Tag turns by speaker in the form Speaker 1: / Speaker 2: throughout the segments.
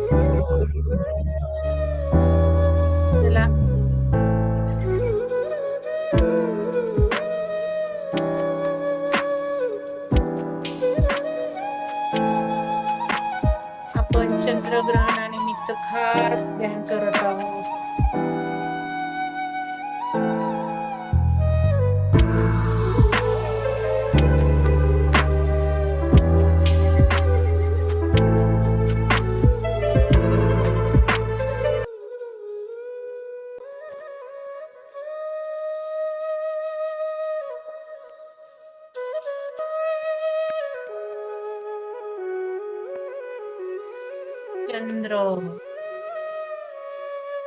Speaker 1: चला आपण चंद्रग्रहणानिमित्त खास ध्यान करत आहोत.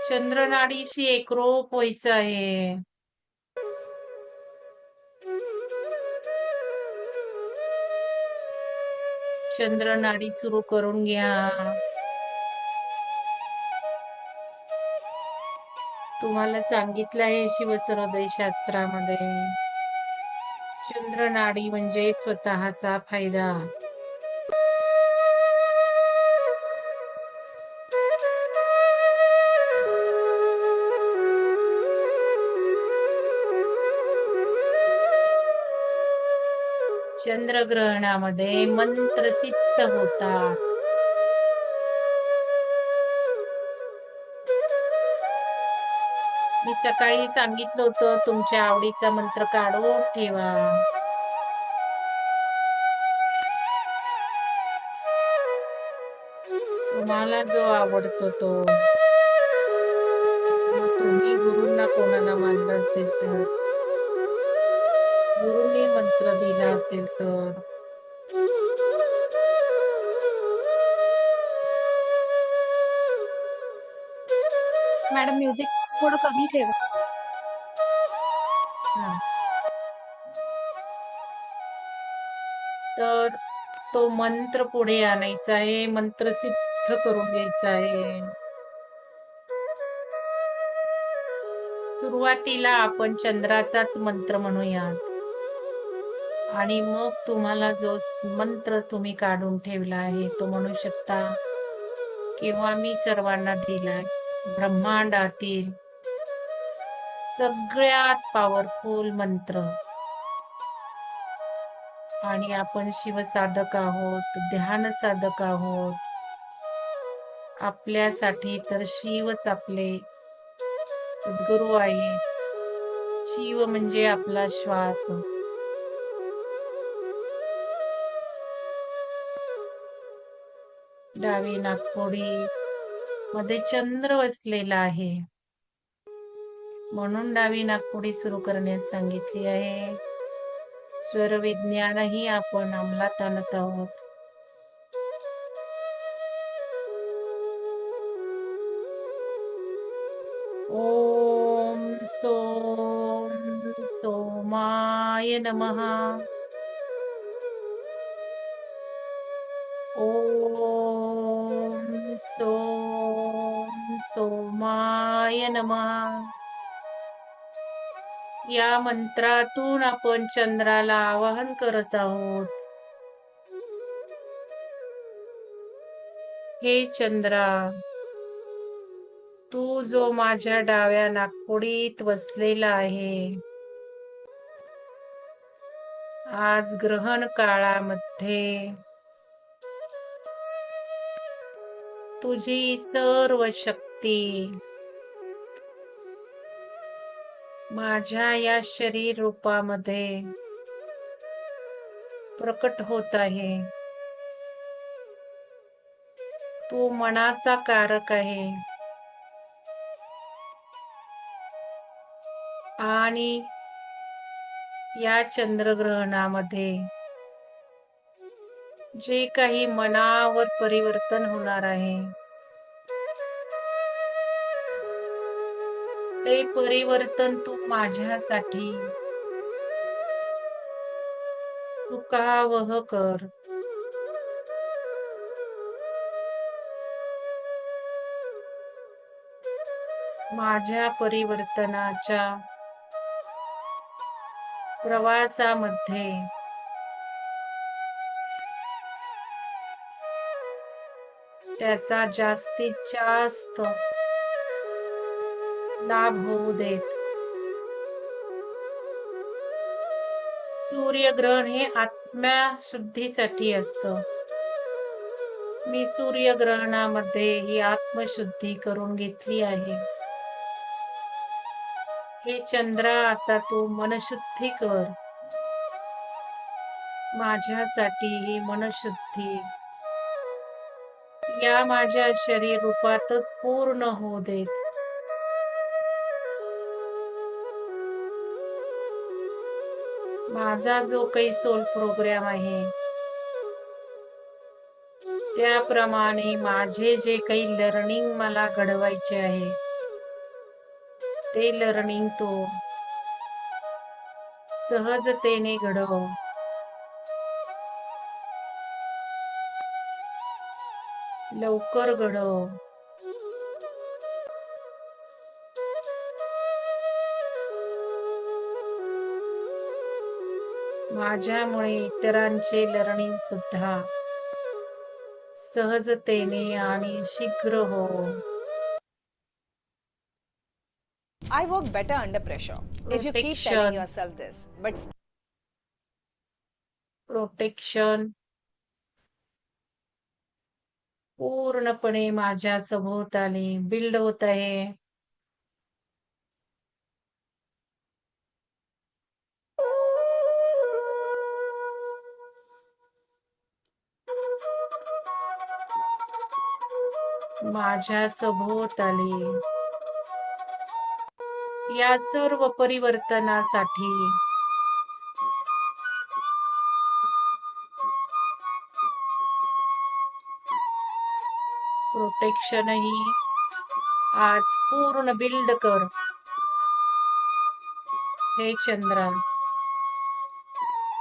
Speaker 1: चंद्र नाडीशी एकरूप व्हायचं आहे. चंद्र नाडी सुरू करून घ्या. तुम्हाला सांगितलं आहे शिवसरोदय शास्त्रामध्ये, चंद्र नाडी म्हणजे स्वतःचा फायदा. चंद्रग्रहणामध्ये मंत्र सिद्ध होतात. मी सकाळी सांगितलं होतं तुमच्या आवडीचा मंत्र काढून ठेवा. तुम्हाला जो आवडतो तो. तुम्ही गुरूंना कोणाला मानलं असेल तर, गुरुंनी मंत्र दिला असेल तर,
Speaker 2: मॅडम म्युझिक थोडं कमी ठेवा.
Speaker 1: तर तो मंत्र पुढे आणायचा आहे, मंत्र सिद्ध करून घ्यायचा आहे. सुरुवातीला आपण चंद्राचाच मंत्र म्हणूयात आणि मग तुम्हाला जो मंत्र तुम्ही काढून ठेवला आहे तो म्हणू शकता, किंवा मी सर्वांना दिलाय. ब्रह्मांडातील सगळ्यात पॉवरफुल मंत्र. आणि आपण शिवसाधक आहोत, ध्यान साधक आहोत. आपल्यासाठी तर शिवच आपले सद्गुरू आहेत. शिव म्हणजे आपला श्वास. डावी नाकपुडी मध्ये चंद्र वसलेला आहे, म्हणून डावी नाकपुडी सुरू करण्यास सांगितली आहे. स्वर विज्ञानही आपण अंमलात आणत आहोत. ओम सोम सोमाय नमः. ओम सोम सोमाय नमः. या मंत्रातून आपण चंद्राला आवाहन करत आहोत. हे चंद्रा, तू जो माझ्या डाव्या नाकपुडीत वसलेला आहे, आज ग्रहण काळामध्ये तुझी सर्व शक्ती माझ्या या शरीर रूपामध्ये प्रकट होत आहे. तू मनाचा कारक आहे आणि या चंद्रग्रहणामध्ये जे काही मनावर परिवर्तन होणार आहे, ते परिवर्तन तू माझ्यासाठी सुखावह कर. माझ्या परिवर्तनाच्या प्रवासामध्ये त्याचा जास्तीत जास्त लाभ होऊ देत. सूर्यग्रहण हे आत्मशुद्धीसाठी असतं. मी सूर्यग्रहणामध्ये ही आत्मशुद्धी करून घेतली आहे. हे चंद्रा, आता तू मनशुद्धी कर. माझ्यासाठी ही मनशुद्धी या माझ्या शरीर रूपातच पूर्ण होऊ देत. माझा जो काही सोल प्रोग्राम आहे त्याप्रमाणे माझे जे काही लर्निंग मला घडवायचे आहे ते लर्निंग तो सहजतेने घडव. लवकर घडव. माझ्यामुळे इतरांचे लर्निंग सुद्धा सहजतेने आणि शीघ्र हो.
Speaker 3: I work better under pressure. If you keep
Speaker 1: Protection.
Speaker 3: telling yourself this, but
Speaker 1: protection पूर्णपणे माझ्या सभोवताली बिल्ड होत आहे. माझ्या सभोवताली या सर्व परिवर्तनासाठी प्रोटेक्शनही आज पूर्ण बिल्ड कर. हे चंद्रा,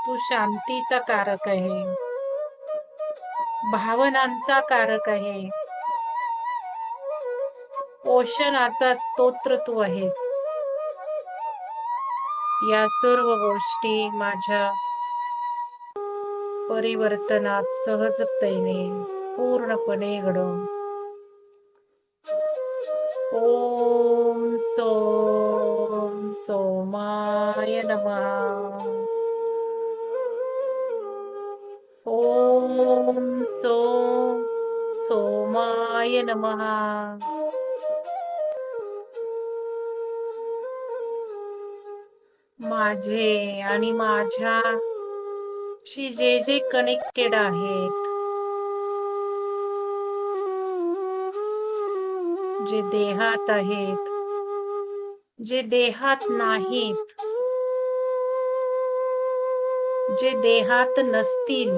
Speaker 1: तू शांतीचा कारक आहे, भावनांचा कारक आहे, पोषणाचा स्तोत्र तू आहेस. या सर्व गोष्टी माझ्या परिवर्तनात सहजतेने पूर्णपणे घडव. ओम सोम सोमाय नमः. ओम सोम सोमाय नमः. माझे आणि माझ्याशी जे जे कनेक्टेड आहेत, जे देहात आहेत, जे देहात नाहीत, जे देहात नसतील,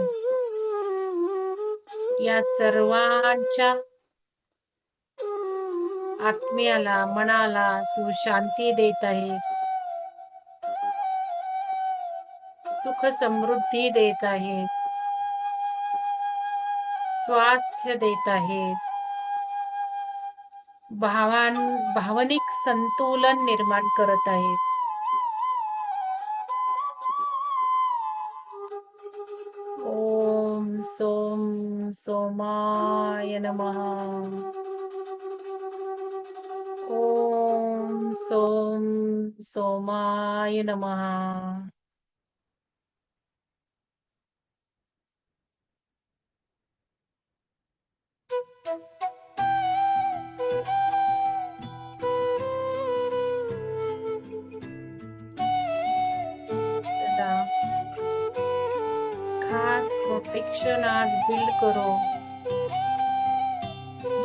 Speaker 1: या सर्वांच्या आत्म्याला, मनाला तू शांती देत आहेस, सुख समृद्धी देत आहेस, स्वास्थ्य देत आहेस, भावनिक संतुलन निर्माण करत आहेस. ओम सोम सोमाय नमः. ओम सोम सोमाय नमः. खास प्रोटेक्शन आज बिल्ड करो,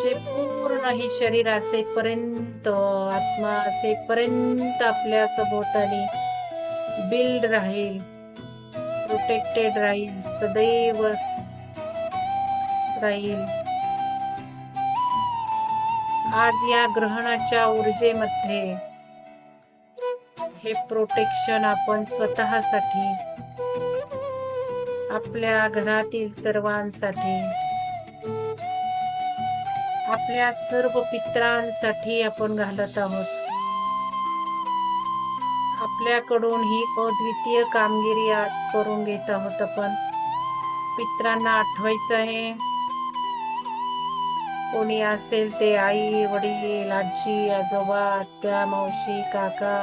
Speaker 1: जे पूर्ण ही शरीर असेपर्यंत, आत्मा असेपर्यंत आपल्या सभोवताली बिल्ड राहील, प्रोटेक्टेड राहील, सदैव राहील. आज या ग्रहणाच्या ऊर्जेमध्ये हे प्रोटेक्शन आपण स्वतःसाठी, आपल्या घरातील सर्वांसाठी, आपल्या सर्व पितरांसाठी आपण घालत आहोत. आपल्याकडून ही अद्वितीय कामगिरी आज करून घेत आहोत. आपण पितरांना आठवायचं आहे, कोणी असेल ते आई वडील आजी आजोबा आत्या मावशी काका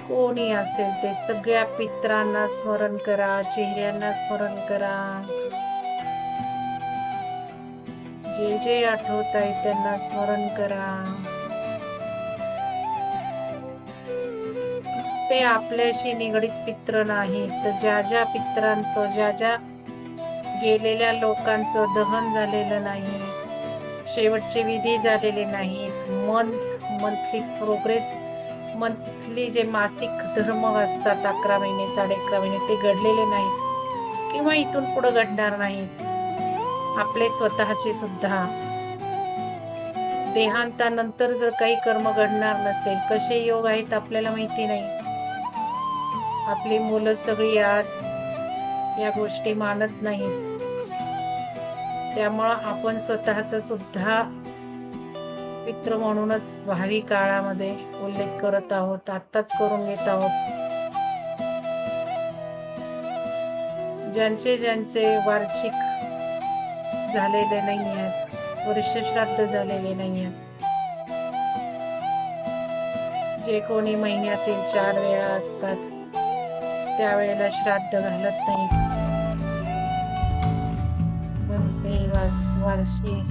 Speaker 1: कोणी असेल ते सगळ्या पित्रांना स्मरण करा, चेहऱ्यांना स्मरण करा. जे जे आठवत आहे त्यांना स्मरण करा. ते आपल्याशी निगडीत पित्र नाहीत, तर ज्या ज्या पित्रांचं ज्या ज्या गेलेल्या लोकांचं दहन झालेलं नाही, शेवटचे विधी झालेले नाहीत, मंथली प्रोग्रेस मंथली जे मासिक धर्म असतात 11 महिने 11.5 महिने ते घडलेले नाहीत किंवा इथून पुढे घडणार नाहीत. आपले स्वतःचे सुद्धा देहांतानंतर जर काही कर्म घडणार नसेल, कसे योग आहेत आपल्याला माहिती नाही. आपली मुलं सगळी आज या गोष्टी मानत नाहीत. त्यामुळं आपण स्वतःचा सुद्धा पित्र म्हणूनच भावी काळामध्ये उल्लेख करत आहोत, आत्ताच करून घेत आहोत. ज्यांचे ज्यांचे वार्षिक झालेले नाही आहेत, वर्ष श्राद्ध झालेले नाही आहेत, जे कोणी महिन्यातील 4 वेळा असतात त्यावेळेला श्राद्ध घालत नाही, पण ते वार्षिक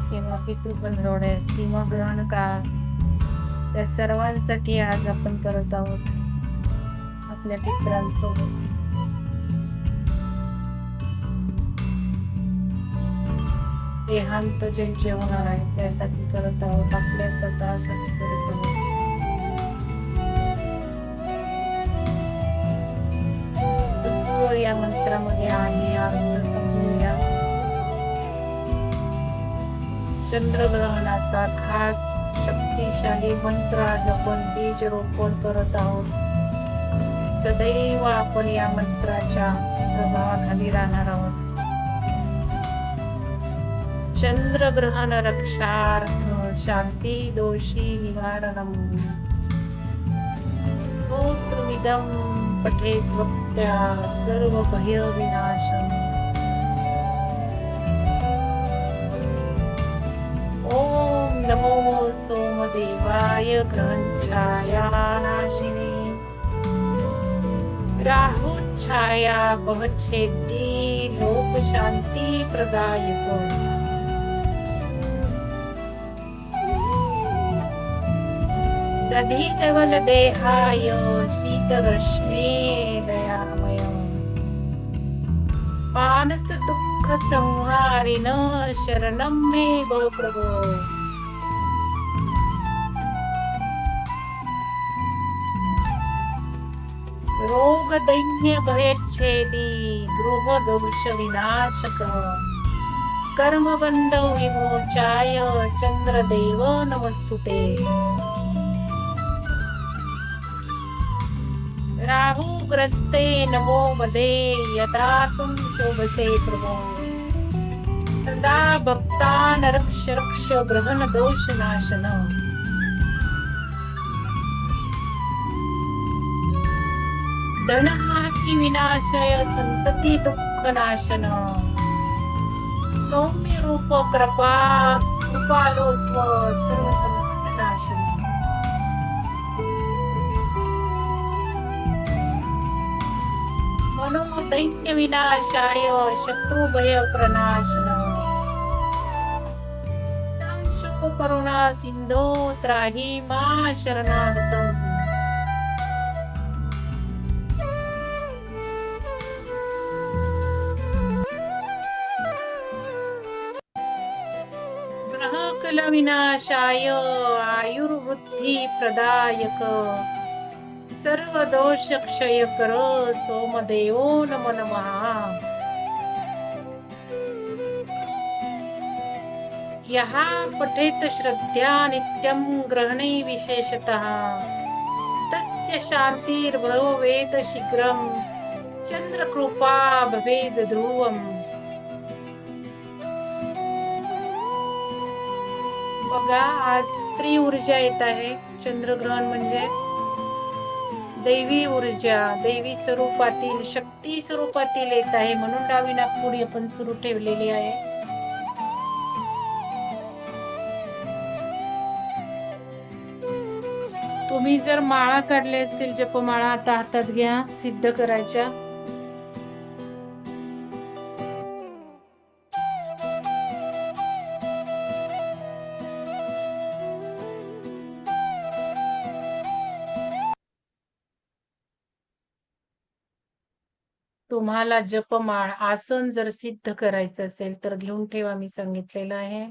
Speaker 1: किंवा पितृपंधरवड्या किंवा ग्रहण काळ त्या सर्वांसाठी आज आपण करत आहोत आपल्या पित्रांसोबत. देहांत ज्यांचे होणार आहे त्यासाठी करत आहोत, आपल्या स्वतःसाठी करत आहोत. सगळं या मंत्रामध्ये आहे, अर्थ समजूया. चंद्रग्रहणाचा खास शक्तिशाली मंत्र आज आपण बीज रोपण करत आहोत. सदैव आपण या मंत्राच्या प्रभावाखाली राहणार आहोत. चंद्रग्रहण रक्षार्थ शांती दोषी निवारणम स्तोत्रमिदं पठेत् वक्त्या सर्व भय विनाशम. ओम नमो सोमदेवाय ग्रहच्छाया नाशिने राहुच्छाया भवच्छेदी लोक शांती प्रदायक. दधी केवल देहाय शीतरश्मी दयामय मानस दुःख संहारिण शरणं मे भव प्रभो. रोग दैन्य भयच्छेदी गृह दोष विनाशक कर्मबंध विमोचाय चंद्रदेव नमस्तुते. राहुग्रस्ते नमो मदे यथा तुम शोभसे प्रभो. सदा भक्तान रक्ष रक्ष ग्रहण दोष नाशन. धनहानी विनाशय संतती दुःख नाशन. सौम्य रूप कृपालोत्व सर्व संकट नाशन. मनोदैन्य विनाशाय शत्रुभय प्रणाशन. शोक करुणा सिंधो त्राही मा शरणागतम्. ग्रहकल विनाशाय आयुर्वृद्धी प्रदायक सर्व दोष क्षय कर सोमदेवो नमो नमः. यः पठेत श्रद्धा नित्यं ग्रहणे विशेषतः तस्य शान्तिर्भवेत् शीघ्रं चंद्रकृपा भवेद् ध्रुवम्. बघा आज स्त्री ऊर्जा येत आहे. चंद्रग्रहण म्हणजे दैवी ऊर्जा, दैवी स्वरूपातील, शक्ती स्वरूपातील येत आहे. म्हणून डावी नाकपुडी आपण सुरू ठेवलेली आहे. तुम्ही जर माळा काढल्या असतील, जपमाळा आता हातात घ्या, सिद्ध करायच्या. तुम्हाला जपमाळ आसन जर सिद्ध करायचं असेल तर घेऊन ठेवा, मी सांगितलेलं आहे.